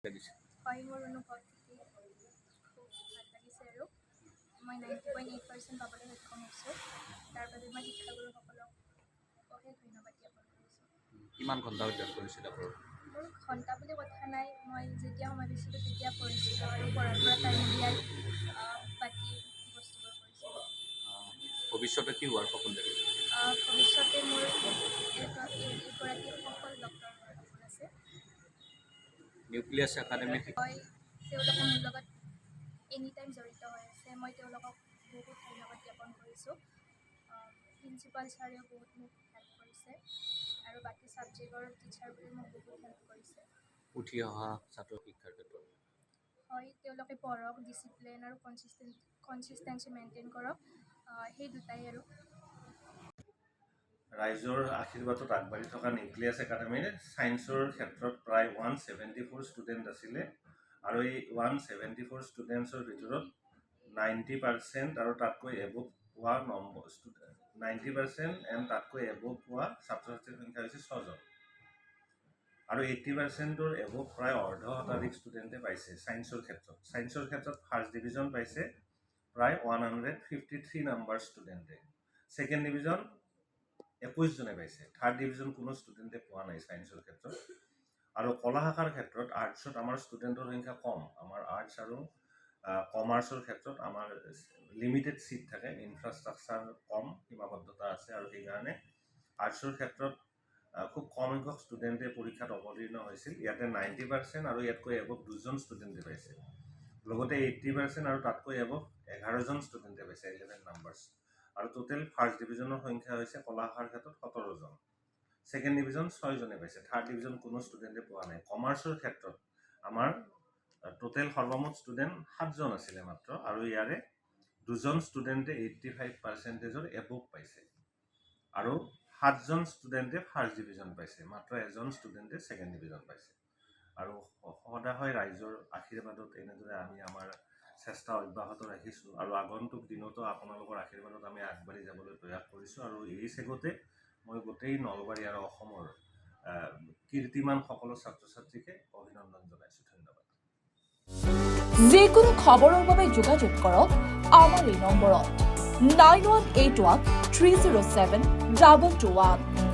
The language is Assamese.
হয় মোৰ অনুভৱ খুব ভাল লাগিছে আৰু মই 90.8% পাবলৈ সক্ষম হৈছোঁ। তাৰ বাবে মই শিক্ষাগুৰুসকলক অশেষ ধন্যবাদ জ্ঞাপন কৰিছোঁ। কিমান ঘণ্টা অধ্যয়ন কৰিছিল আপোনাৰ? মোৰ ঘণ্টা বুলি কথা নাই, মই যেতিয়া সময় পাইছিলোঁ তেতিয়া পঢ়িছিলোঁ আৰু পঢ়াৰ পৰা টাইম উলিয়াই বাকী বস্তুবোৰ কৰিছিলোঁ। ভৱিষ্যতে কি হোৱাৰ সপোন দেখিছে? ভৱিষ্যতে মোৰ এগৰাকী সফল ডক্টৰ হোৱাৰ সপোন আছে। নিউক্লিয়াছ একাডেমীত মই তেওঁলোকে মোৰ লগত এনি টাইম জড়িত হৈ আছে। মই তেওঁলোকক বহুত ধন্যবাদ জ্ঞাপন কৰিছোঁ। প্ৰিন্সিপাল ছাৰেও বহুত মোক হেল্প কৰিছে আৰু বাকী ছাবজেক্টৰ টিচাৰবোৰে মোক বহুত হেল্প কৰিছে। উঠি অহা ছাত্ৰ শিক্ষাৰ ক্ষেত্ৰত হয়, তেওঁলোকে পঢ়ক, ডিচিপ্লিন আৰু কনচিষ্টেঞ্চি মেইনটেইন কৰক, সেই দুটাই আৰু। ৰাইজৰ আশীৰ্বাদত আগবাঢ়ি থকা নিউক্লিয়াছ একাডেমীৰ ছায়েন্সৰ ক্ষেত্ৰত প্ৰায় 174 ষ্টুডেণ্ট আছিলে আৰু এই 174 ষ্টুডেণ্টছৰ ভিতৰত 90% আৰু তাতকৈ এবভ পোৱা 90% এণ্ড তাতকৈ এবভ পোৱা ছাত্ৰ ছাত্ৰীৰ সংখ্যা হৈছে 6জন আৰু 80%ৰ এবভ প্ৰায় অৰ্ধ শতাধিক ষ্টুডেণ্টে পাইছে ছায়েন্সৰ ক্ষেত্ৰত। ছায়েন্সৰ ক্ষেত্ৰত ফাৰ্ষ্ট ডিভিজন পাইছে প্ৰায় 153 নাম্বাৰ ষ্টুডেণ্টে। ছেকেণ্ড ডিভিজন 21জনে পাইছে। থাৰ্ড ডিভিজন কোনো ষ্টুডেণ্টে পোৱা নাই ছায়েন্সৰ ক্ষেত্ৰত। আৰু কলা শাখাৰ ক্ষেত্ৰত আৰ্টছত আমাৰ ষ্টুডেণ্টৰ সংখ্যা কম। আমাৰ আৰ্টছ আৰু কমাৰ্চৰ ক্ষেত্ৰত আমাৰ লিমিটেড ছিট থাকে, ইনফ্ৰাষ্ট্ৰাকচাৰ কম, সীমাবদ্ধতা আছে আৰু সেইকাৰণে আৰ্টছৰ ক্ষেত্ৰত খুব কম সংখ্যক ষ্টুডেণ্টে পৰীক্ষাত অৱতীৰ্ণ হৈছিল। ইয়াতে 90% আৰু ইয়াতকৈ এবভ 2জন ষ্টুডেণ্টে পাইছে। লগতে 80% আৰু তাতকৈ এবভ 11জন ষ্টুডেণ্টে পাইছে 11 নাম্বাৰ্ছ। আৰু টোটেল ফাৰ্ষ্ট ডিভিজনৰ সংখ্যা হৈছে কলা শাখাৰ ক্ষেত্ৰত 17জন। ছেকেণ্ড ডিভিজন 6জনে পাইছে। থাৰ্ড ডিভিজন কোনো ষ্টুডেণ্টে পোৱা নাই। কমাৰ্চৰ ক্ষেত্ৰত আমাৰ টোটেল সৰ্বমুঠ ষ্টুডেণ্ট 7জন আছিলে মাত্ৰ আৰু ইয়াৰে 2জন ষ্টুডেণ্টে 85%ৰ এবভ পাইছে আৰু 7জন ষ্টুডেণ্টে ফাৰ্ষ্ট ডিভিজন পাইছে। মাত্ৰ এজন ষ্টুডেণ্টে ছেকেণ্ড ডিভিজন পাইছে। আৰু সদায় ৰাইজৰ আশীৰ্বাদত এনেদৰে আমি আমাৰ চেষ্টা অব্যাহত ৰাখিছোঁ আৰু আগন্তুক দিনতো আপোনালোকৰ আশীৰ্বাদত আমি আগবাঢ়ি যাবলৈ প্ৰয়াস কৰিছোঁ। আৰু এই চেগতে মই গোটেই নলবাৰী আৰু অসমৰ কীৰ্তিমান সকলো ছাত্ৰ ছাত্ৰীকে অভিনন্দন জনাইছোঁ। ধন্যবাদ। যিকোনো খবৰৰ বাবে যোগাযোগ কৰক আমাৰ এই নম্বৰত 9181 307 221।